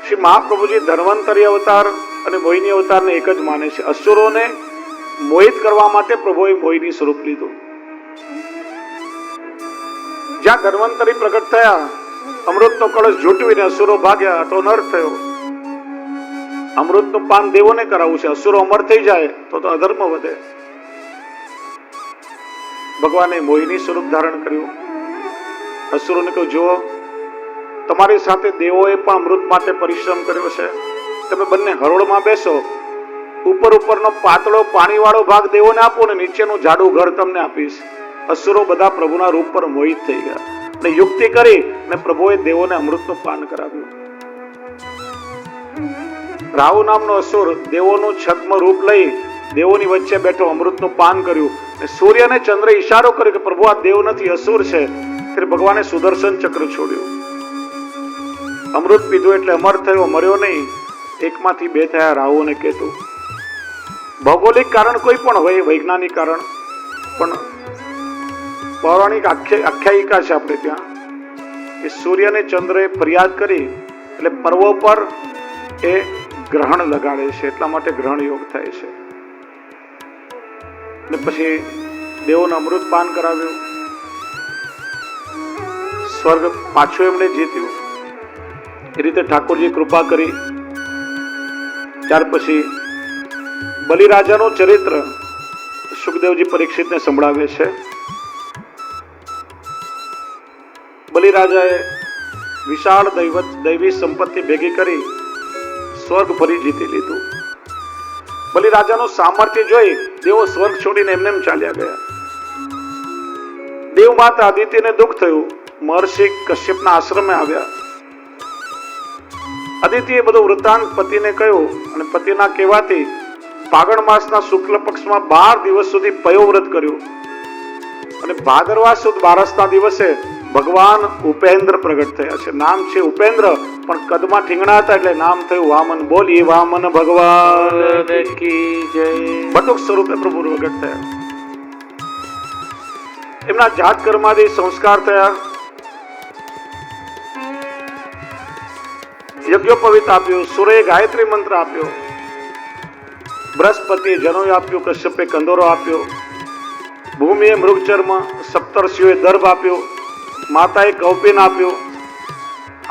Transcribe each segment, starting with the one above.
શ્રી મહાપ્રભુજી ધન્વંતરી અવતાર અને મોહિની અવતારને એક જ માને છે. અસુરોને મોહિત કરવા માટે પ્રભુએ મોહિની સ્વરૂપ લીધું. જ્યાં ધન્વંતરી પ્રગટ થયા, અમૃતનો કળશ ઝૂંટવીને અસુરો ભાગ્યા તો નર્ક થયો. અમૃતનું પાન દેવોને કરાવવું છે, અસુરો અમર થઈ જાય તો અધર્મ વધે. ભગવાને મોહિની સ્વરૂપ ધારણ કર્યું. અસુરોને કહ્યું, જુઓ, તમારી સાથે દેવોએ પણ અમૃત માટે પરિશ્રમ કર્યો છે. તમે બંને હરોળમાં બેસો, ઉપરનો પાતળો પાણીવાળો ભાગ દેવોને આપો ને નીચેનું જાડું ઘર તમને આપીશ. અસુરો બધા પ્રભુના રૂપ પર મોહિત થઈ ગયા અને યુક્તિ કરી અને પ્રભુએ દેવોને અમૃતનું પાન કરાવ્યું. રાહુ નામનો અસુર દેવોનું છદ્મ રૂપ લઈ દેવોની વચ્ચે બેઠો અમૃતનું પાન કર્યું. સૂર્ય અને ચંદ્ર ઈશારો કર્યો કે પ્રભુ આ દેવ નથી, અસુર છે. ત્યારે ભગવાને સુદર્શન ચક્ર છોડ્યું. અમૃત પીધું એટલે અમર થયો, મર્યો નહીં. એકમાંથી બે થયા, રાહુ અને કેતુ. ભૌગોલિક કારણ કોઈ પણ હોય, વૈજ્ઞાનિક કારણ, પણ પૌરાણિક આખ્યાયિકા છે આપણે ત્યાં કે સૂર્ય અને ચંદ્રએ ફરિયાદ કરી એટલે પર્વો પર એ ગ્રહણ લગાડે છે, એટલા માટે ગ્રહણ યોગ થાય છે. અને પછી દેવોને અમૃત પાન કરાવ્યું. સ્વર્ગ પાછું એમણે જીત્યું. એ રીતે ઠાકોરજી કૃપા કરી. ત્યાર પછી બલિરાજાનું ચરિત્ર સુખદેવજી પરીક્ષિતને સંભળાવે છે. બલિરાજાએ વિશાળ દૈવી સંપત્તિ ભેગી કરી સ્વર્ગ ફરી જીતી લીધું. બલિરાજાનું સામર્થ્ય જોઈ દેવો સ્વર્ગ છોડીને એમને ચાલ્યા ગયા. દેવ માતા અદિતિને દુઃખ થયું. મહર્ષિ કશ્યપના આશ્રમે આવ્યા. અદિતિએ બધું વૃત્તાંત પતિને કહ્યું અને પતિના કહેવાથી ફાગણ માસના શુક્લ પક્ષમાં 12 દિવસ સુધી પયોવ્રત કર્યું. અને ભાદરવા સુદ 12ના દિવસે ભગવાન ઉપેન્દ્ર પ્રગટ થયા છે. નામ છે ઉપેન્દ્ર, પણ કદમાં ઠીંગણા હતા એટલે નામ થયું વામન. બોલી વામન ભગવાન કી જય. બટુક સ્વરૂપે પ્રભુ પ્રગટ થયા. એમના જાત કર્માદી સંસ્કાર થયા. યજ્ઞોપવિત આપ્યું, સૂર્યે ગાયત્રી મંત્ર આપ્યો, બૃહસ્પતિએ જનોય આપ્યું, કશ્યપે કંદોરો આપ્યો, ભૂમિએ મૃગચર્મ, સપ્તર્ષિઓએ દર્ભ આપ્યો, માતાએ કૌપિન આપ્યું,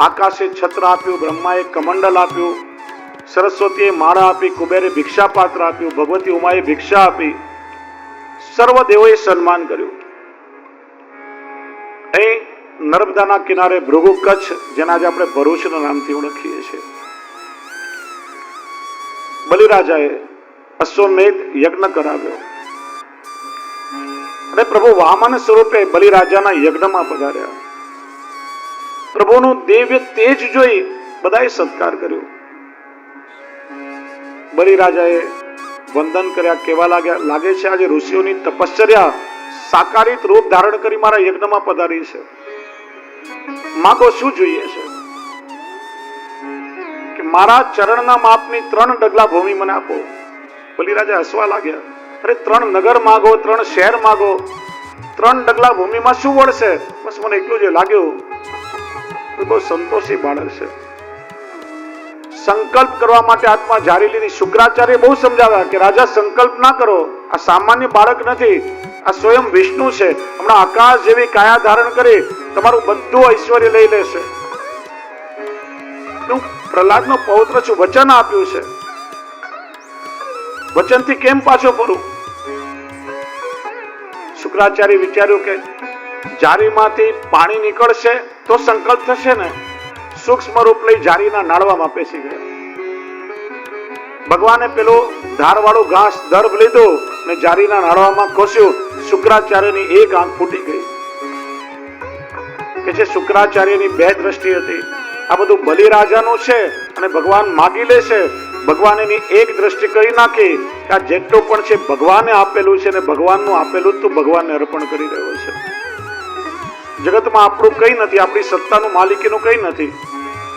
આકાશે છત્ર આપ્યું, બ્રહ્માએ કમંડલ આપ્યું, સરસ્વતીએ માળા આપી, કુબેરે ભિક્ષા પાત્ર આપ્યું, ભગવતી ઉમાએ ભિક્ષા આપી. સર્વ દેવોએ સન્માન કર્યું. અહીં નર્મદાના કિનારે ભૃગુ કચ્છ, જેના આજે આપણે ભરૂચના નામથી ઓળખીએ છીએ, બલિરાજાએ અશ્વમેધ યજ્ઞ કરાવ્યો અને પ્રભુ વામન સ્વરૂપે બલિરાજાના યજ્ઞમાં પધાર્યા. પ્રભુનું દિવ્ય તેજ જોઈ બધાએ સત્કાર કર્યો. બલિરાજાએ વંદન કર્યા. કેવા લાગે છે આજે ઋષિઓની તપશ્ચર્યા સાકારિત રૂપ ધારણ કરી મારા યજ્ઞમાં પધારી છે. માગો શું જોઈએ છે? કે મારા ચરણના માપની 3 ડગલા ભૂમિ મને આપો. બલિરાજા હસવા લાગ્યા. અરે 3 નગર માગો, 3 શહેર માગો, 3 ડગલા ભૂમિમાં શું વળશે? બસ મને એટલું જ લાગ્યું. બહુ સંતોષી બાળક છે. સંકલ્પ કરવા માટે આત્મા જારી લીધી. શુક્રાચાર્ય બહુ સમજાવ્યા કે રાજા સંકલ્પ ના કરો, આ સામાન્ય બાળક નથી, આ સ્વયં વિષ્ણુ છે. હમણાં આકાશ જેવી કાયા ધારણ કરી તમારું બધું ઐશ્વર્ય લઈ લેશે. હું પ્રહલાદનો પૌત્ર છું, વચન આપ્યું છે, વચનથી કેમ પાછો ફરું? શુક્રાચાર્ય વિચાર્યું કે જારીમાંથી પાણી નીકળશે તો સંકલ્પ થશે ને. સૂક્ષ્મ રૂપ લઈ જારીના નાળવામાં પેસી ગયા. ભગવાને પેલું ધારવાળું ઘાસ દર્ભ લીધું અને જારીના નાળવામાં ખોસ્યું. શુક્રાચાર્યની એક આંખ ફૂટી ગઈ. કે જે શુક્રાચાર્યની 2 દ્રષ્ટિ હતી. આ બધું બલિરાજાનું છે અને ભગવાન માગી લે છે. ભગવાન એની એક દ્રષ્ટિ કરી નાખી કે આ જેટલું પણ છે ભગવાને આપેલું છે, ને ભગવાનનું આપેલું તું ભગવાનને અર્પણ કરી રહ્યો છે. જગતમાં આપણું કઈ નથી, આપણી સત્તાનું માલિકીનું કઈ નથી.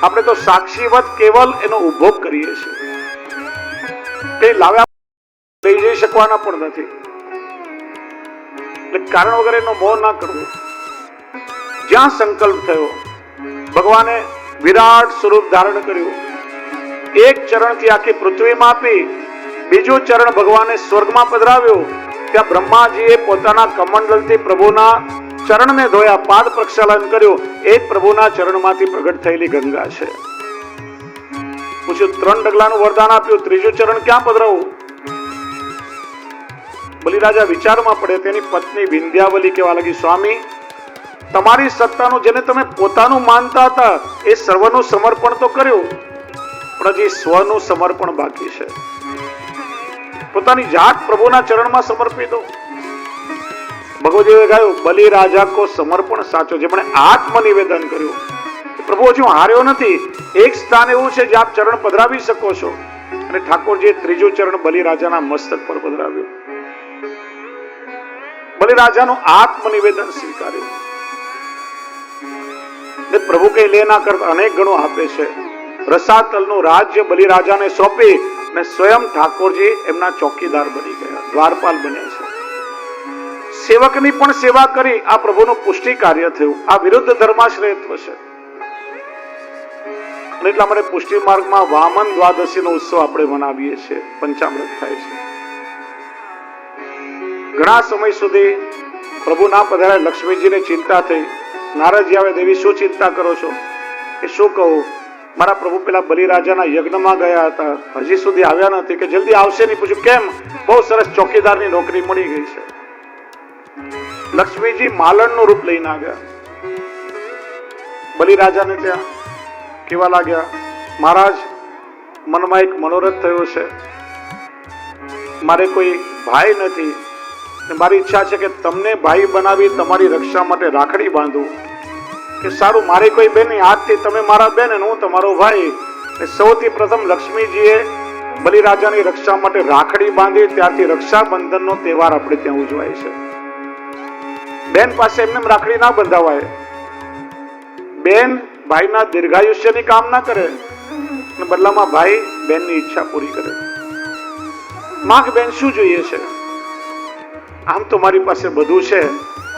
આપણે તો સાક્ષીવત કેવલ એનો ઉપભોગ કરીએ છીએ. કઈ લાવ્યા લઈ જઈ શકવાના પણ નથી. એટલે કારણ વગર એનો મોહ ના કરવો. જ્યાં સંકલ્પ થયો ભગવાને વિરાટ સ્વરૂપ ધારણ કર્યું. એક ચરણથી આખી પૃથ્વી માપી, બીજું ચરણ ભગવાને સ્વર્ગમાં પધરાવ્યું. ત્યાં બ્રહ્માજીએ પોતાના કમંડલથી પ્રભુના ચરણને ધોયા, પાદ પ્રક્ષાલન કર્યું. એ જ પ્રભુના ચરણમાંથી પ્રગટ થયેલી ગંગા છે. પૂછ્યું, 3 ડગલાનું વરદાન આપ્યું, ત્રીજું ચરણ ક્યાં પધરાવું? બલિરાજા વિચારમાં પડે. તેની પત્ની વિંધ્યાવલી કહેવા લાગી, સ્વામી, તમારી સત્તાનું જેને તમે પોતાનું માનતા હતા એ સર્વનું સમર્પણ તો કર્યું, પણ હજી સ્વનું સમર્પણ બાકી છે. પોતાની જાત પ્રભુના ચરણમાં સમર્પી દો. ભગવદજીએ ગાયું, બલિરાજા કો સમર્પણ સાચો, જેમણે આત્મનિવેદન કર્યું. પ્રભુ, હજી હું હાર્યો નથી. એક સ્થાન એવું છે જ્યાં આપ ચરણ પધરાવી શકો છો. અને ઠાકોરજીએ ત્રીજું ચરણ બલિરાજાના મસ્તક પર પધરાવ્યું. બલિરાજાનું આત્મનિવેદન સ્વીકાર્યું. પ્રભુ કઈ લે ના કરતા અનેક ગણું આપે છે. રસાતલનું રાજ્ય બલિરાજાને સોંપી અને સ્વયં ઠાકોરજી એમના ચોકીદાર બની ગયા, દ્વારપાલ બન્યા છે. સેવકની પણ સેવા કરી. આ પ્રભુનું પુષ્ટિ કાર્ય થયું. આ વિરુદ્ધ ધર્માશ્રયત્વ છે. અને એટલા માટે પુષ્ટિ માર્ગમાં વામન દ્વાદશીનો ઉત્સવ આપણે મનાવીએ છીએ, પંચામૃત થાય છે. ઘણા સમય સુધી પ્રભુ ના પધાર્યા, લક્ષ્મીજીને ચિંતા થઈ. નારદજી આવે, દેવી શું ચિંતા કરો છો? એ શું કહું, મારા પ્રભુ પેલા બલિરાજાના યજ્ઞમાં ગયા હતા, હજી સુધી આવ્યા નથી. કે જલ્દી આવશે નહીં. પૂછ્યું, કેમ? બહુ સરસ ચોકીદારની નોકરી મળી ગઈ છે. લક્ષ્મીજી માલણનું રૂપ લઈને આવ્યા. બલિરાજાને ત્યાં કેવા લાગ્યા, મહારાજ, મનમાં એક મનોરથ થયો છે. મારે કોઈ ભાઈ નથી, મારી ઈચ્છા છે કે તમને ભાઈ બનાવી તમારી રક્ષા માટે રાખડી બાંધું. કે સારું, મારી કોઈ બેન નહીં, આજથી તમે મારા બેન અને હું તમારો ભાઈ. સૌથી પ્રથમ લક્ષ્મીજીએ બલિરાજાની રક્ષા માટે રાખડી બાંધી. ત્યારથી રક્ષાબંધનનો તહેવાર આપણે ત્યાં ઉજવાય છે. બેન પાસે એમને રાખડી ના બંધાવાય. બેન ભાઈના દીર્ઘાયુષ્યની કામના કરે અને બદલામાં ભાઈ બેનની ઈચ્છા પૂરી કરે. માગ બેન શું જોઈએ છે? આમ તો મારી પાસે બધું છે,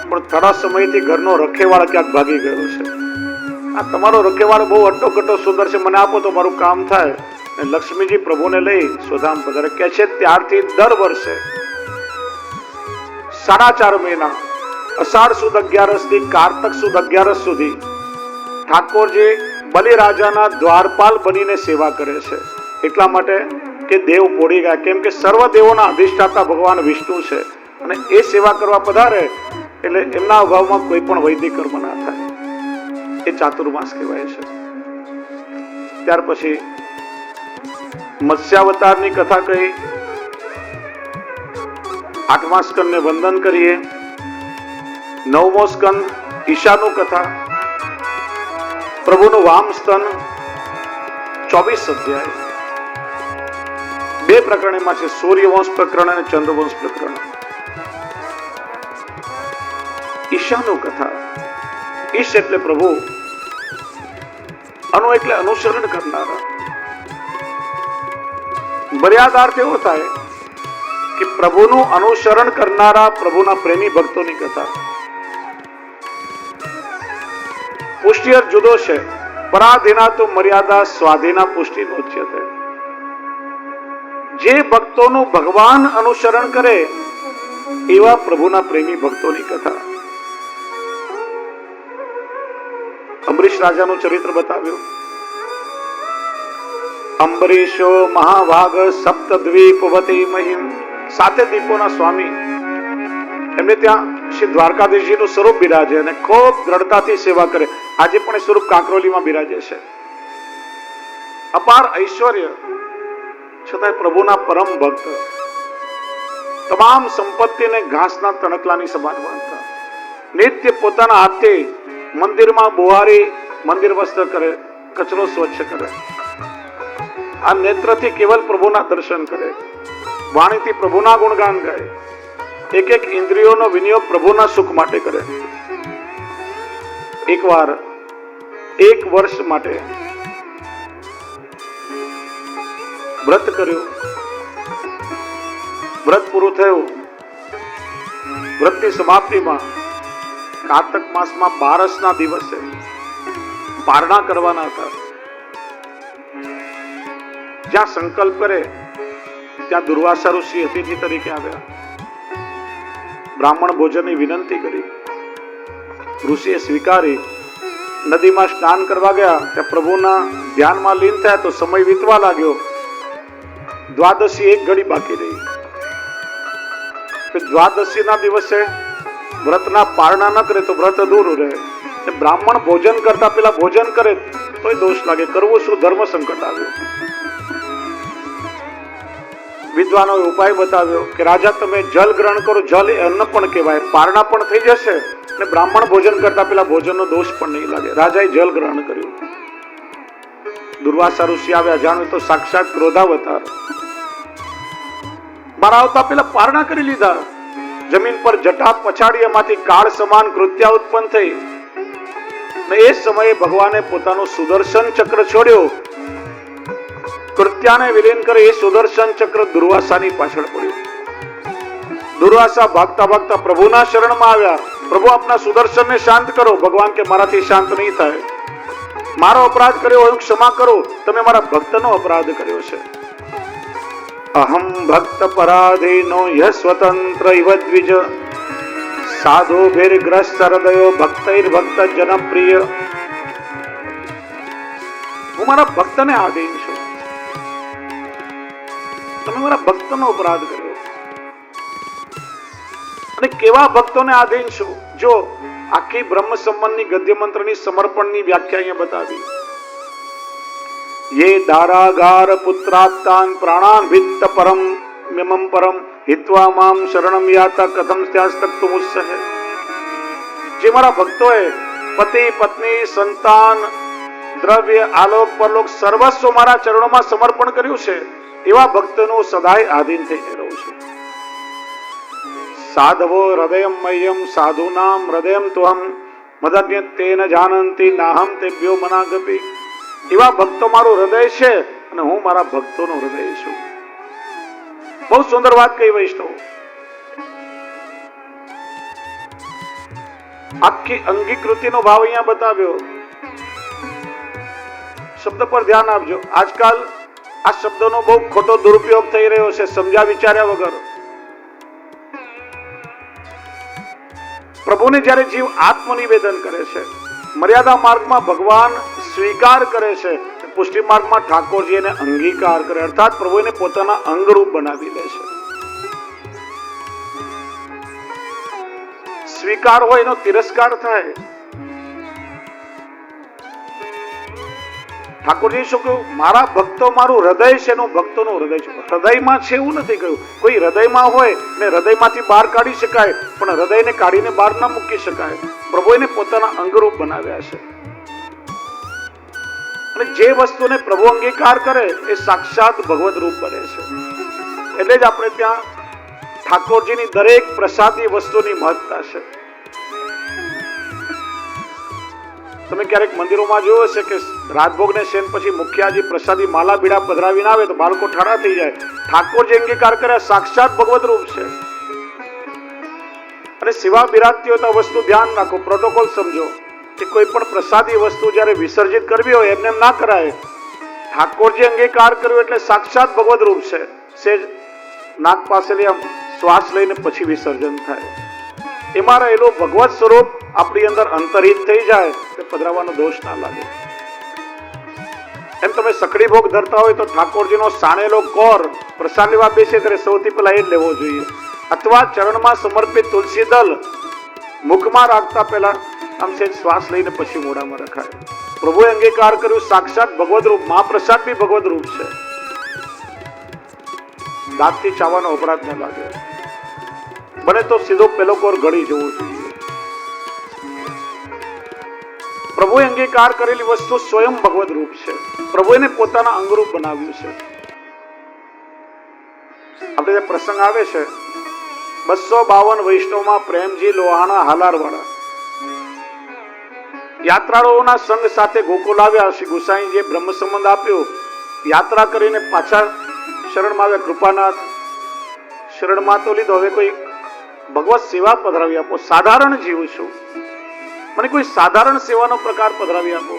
પણ થોડા સમયથી ઘરનો રખેવાળ ક્યાંક ભાગી ગયો છે. આ તમારો રખેવાળ બહુ અટ્ટોકટ્ટો સુંદર છે, મને આપો તો મારું કામ થાય. લક્ષ્મીજી પ્રભુને લઈ સ્વધામ પધારે. કે છે ત્યારથી દર વર્ષે 4.5 મહિના, અષાઢ સુદ 11 થી કારતક સુદ 11 સુધી ઠાકોરજી બલિરાજાના દ્વારપાલ બનીને સેવા કરે છે. એટલા માટે કે દેવ પોડી ગયા, કેમ કે સર્વ દેવોના અધિષ્ઠાતા ભગવાન વિષ્ણુ છે. અને એ સેવા કરવા પધારે એટલે એમના અભાવમાં કોઈ પણ વૈદિક કર્મ ના થાય. એ ચાતુર્માસ કહેવાય છે. ત્યાર પછી મત્સ્યાવતારની કથા કહી, 8મા સ્કંદને વંદન કરીએ. 9મો સ્કંદ ઈશાનું કથા, પ્રભુનું વામ સ્તન, 24 અધ્યાય. 2 પ્રકરણ એમાં છે, સૂર્યવંશ પ્રકરણ અને ચંદ્રવંશ પ્રકરણ. ઈશાનું કથા. ઈશ એટલે પ્રભુ, અનુ એટલે અનુસરણ કરનારા. મર્યાદાર્થ એવો થાય કે પ્રભુનું અનુસરણ કરનારા પ્રભુના પ્રેમી ભક્તોની કથા. પુષ્ટિ અર્થ જુદો છે. પરાધીના તો મર્યાદા સ્વાધીના પુષ્ટિ નોચ્યતે. જે ભક્તોનું ભગવાન અનુસરણ કરે એવા પ્રભુના પ્રેમી ભક્તોની કથા. અંબરીશ રાજાનું ચરિત્ર બતાવ્યું. અંબરીશો મહાભાગ સપ્તદ્વીપવતી મહિમ. 7 દ્વીપોના સ્વામી. એમને ત્યાં શ્રી દ્વારકાધીશજીનું સ્વરૂપ બિરાજે અને ખૂબ દ્રઢતાથી સેવા કરે. આજે પણ એ સ્વરૂપ કાંકરોલીમાં બિરાજે છે. અપાર ઐશ્વર્ય છતાં પ્રભુના પરમ ભક્ત. તમામ સંપત્તિને ઘાસના તણકલાની સમાન માનતા. નિત્ય પોતાના હાથથી મંદિરમાં બુહારી મંદિર વસ્ત્ર કરે, કચરો સ્વચ્છ કરે. આ નેત્રથી કેવલ પ્રભુના દર્શન કરે, વાણીથી પ્રભુના ગુણગાન ગાય. એક ઇન્દ્રિયોનો વિનિયોગ પ્રભુના સુખ માટે કરે. એકવાર 1 વર્ષ માટે વ્રત કર્યું. વ્રત પૂરું થયું. વ્રતની સમાપ્તિમાં કારતક માસમાં 12ના દિવસે પારણા કરવાના હતા. જ્યાં સંકલ્પ કરે ત્યાં દુર્વાસા ઋષિ અતિથિ તરીકે આવ્યા. બ્રાહ્મણ ભોજનની વિનંતી કરી. ઋષિએ સ્વીકારી. નદીમાં સ્નાન કરવા ગયા. ત્યાં પ્રભુના ધ્યાનમાં લીન થયા તો સમય વીતવા લાગ્યો. દ્વાદશી એક ઘડી બાકી રહી. દ્વાદશી ના દિવસે વ્રતના પારણા ન કરે તો વ્રત અધૂરું રહે. બ્રાહ્મણ ભોજન કરતા પેલા ભોજન કરે તોય દોષ લાગે. કરવું શું? ધર્મ સંકટ આવ્યો. વિદ્વાનોએ ઉપાય બતાવ્યો કે રાજા તમે જલ ગ્રહણ કરો. જલ એ અન્ન પણ કહેવાય. પારણા પણ થઈ જશે અને બ્રાહ્મણ ભોજન કરતા પેલા ભોજનનો દોષ પણ નહીં લાગે. રાજાએ જલ ગ્રહણ કર્યું. દુર્વાસા ઋષિ આવ્યા. જાણ્યું તો સાક્ષાત ક્રોધાવતાર. મારા આવતા પેલા પારણા કરી લીધા. જમીન પર જટા પછાડી એમાંથી કાળ સમાન કૃત્યા ઉત્પન્ન થઈ. એ સમયે ભગવાને પોતાનું સુદર્શન ચક્ર છોડ્યો. કૃત્યાને વિલીન કરે એ સુદર્શન ચક્ર દુર્વાસાની પાછળ પડ્યું. દુર્વાસા ભાગતા ભાગતા પ્રભુના શરણમાં આવ્યા. પ્રભુ આપના સુદર્શનને શાંત કરો. ભગવાન કે મારાથી શાંત નહીં થાય. મારો અપરાધ કર્યો હું ક્ષમા કરો. તમે મારા ભક્તનો અપરાધ કર્યો છે. અહમ ભક્ત પરાધીનો યહ સ્વતંત્ર ઇવ દ્વિજ સાધુ ભીર્ગ્રસ્ત હૃદયો ભક્તૈર ભક્ત જનપ્રિય. હું મારા ભક્તને આધીન છું. તમે મારા ભક્તનો અપરાધ કર્યો. અને કેવા ભક્તોને આધીન છું? જો આખી બ્રહ્મ સંબંધની ગદ્ય મંત્રની સમર્પણની વ્યાખ્યા અહીંયા બતાવી. યે દારાગાર પુત્રાપ્તાન પ્રાણાન વિત્ત પરમ મેમમ પરમ હિત્વા મામ શરણમ યાતા કથમ ત્યાસ્તક્તુમુસ્સહ. જે મારા ભક્તોએ પતિ પત્ની સંતાન દ્રવ્ય આલોક પરલોક સર્વસ્વ મારા ચરણોમાં સમર્પણ કર્યું છે એવા ભક્તોનું સદાય આધીન થઈને રહું છું. સાધવો હૃદયમ મહ્યમ સાધુનામ હૃદયમ તુહમ મદન્ય તેન જાનંતી નાહમ તેભ્યો મનાગતિ. એવા ભક્તો મારું હૃદય છે અને હું મારા ભક્તોનું હૃદય છું. બહુ સુંદર વાત કહી વૈષ્ણવ. આખી અંગીકૃતિનો ભાવ અહીંયા બતાવ્યો. શબ્દ પર ધ્યાન આપજો. આજકાલ આ શબ્દનો બહુ ખોટો દુરુપયોગ થઈ રહ્યો છે સમજ્યા વિચાર્યા વગર. પ્રભુને જ્યારે જીવ આત્મનિવેદન કરે છે, મર્યાદા માર્ગમાં ભગવાન સ્વીકાર કરે છે, પુષ્ટિ માર્ગમાં ઠાકોરજી એને અંગીકાર કરે, અર્થાત પ્રભુ એને પોતાના અંગરૂપ બનાવી લે છે. સ્વીકાર હોય એનો તિરસ્કાર થાય. ઠાકોરજી શું કહ્યું? મારા ભક્તો મારું હૃદય છે, એનું ભક્તોનું હૃદય છે. હૃદયમાં છે એવું નથી કહ્યું. કોઈ હૃદયમાં હોય ને હૃદયમાંથી બહાર કાઢી શકાય, પણ હૃદયને કાઢીને બહાર ના મૂકી શકાય. પ્રભુ એને પોતાના અંગરૂપ બનાવ્યા છે. અને જે વસ્તુને પ્રભુ અંગીકાર કરે એ સાક્ષાત ભગવદ રૂપ બને છે. એટલે જ આપણે ત્યાં ઠાકોરજીની દરેક પ્રસાદી વસ્તુની મહત્તા છે. તમે ક્યારેક મંદિરોમાં જોયો હશે કે રાજભોગ ને શેન પછી મુખિયાજી પ્રસાદી માલા બીડા પધરાવીને આવે તો બાળકો ઠાડા થઈ જાય. ઠાકોરજી અંગીકાર કરે સાક્ષાત ભગવદ રૂપ છે. અને સેવા બિરાજતી હોય તો વસ્તુ ધ્યાન રાખો, પ્રોટોકોલ સમજો કે કોઈ પણ પ્રસાદી વસ્તુ જ્યારે વિસર્જિત કરવી હોય એમને ના કરાય. ઠાકોરજી અંગીકાર કર્યો એટલે સાક્ષાત ભગવદ રૂપ છે. સેજ નાક પાસેથી આમ શ્વાસ લઈને પછી વિસર્જન થાય. એમાં રહેલું ભગવત સ્વરૂપ આપણી અંદર અંતરહિત થઈ જાય તો પધરાવાનો દોષ ના લાગે. એમ તમે સકડી ભોગ ધરતા હોય તો ઠાકોરજીનો સાણેલો કોર પ્રસાદ લેવા બેસે ત્યારે સૌથી પહેલા એ જ લેવો જોઈએ. અથવા ચરણમાં સમર્પિત તુલસી દલ મુખમાં રાખતા પહેલા આમ સેજ શ્વાસ લઈને પછી મોઢામાં રખાય. પ્રભુએ અંગીકાર કર્યું સાક્ષાત ભગવદ રૂપ. મહાપ્રસાદ બી ભગવદ રૂપ છે. દાંતથી ચાવવાનો અપરાધ ન લાગે. બને તો સીધો પેલો કોર ગળી જવો જોઈએ. પ્રભુએ અંગીકાર કરેલી વસ્તુ સ્વયં ભગવદ રૂપ છે. પ્રભુ એને પોતાના અંગરૂપ બનાવ્યું છે. આપણે જે પ્રસંગ આવે છે 252 વૈષ્ણવમાં પ્રેમજી લોહાણા હાલારવાળા યાત્રાળુઓના સંઘ સાથે ગોકુલ આવ્યા. શ્રી ગુસાઈ જે બ્રહ્મ સંબંધ આપ્યો, યાત્રા કરીને પાછા શરણમાં આવ્યા. કૃપાનાથ શરણમાં તો લીધો, હવે કોઈ ભગવત સેવા પધરાવી આપો. સાધારણ જીવ છું, મને કોઈ સાધારણ સેવાનો પ્રકાર પધરાવી આપો.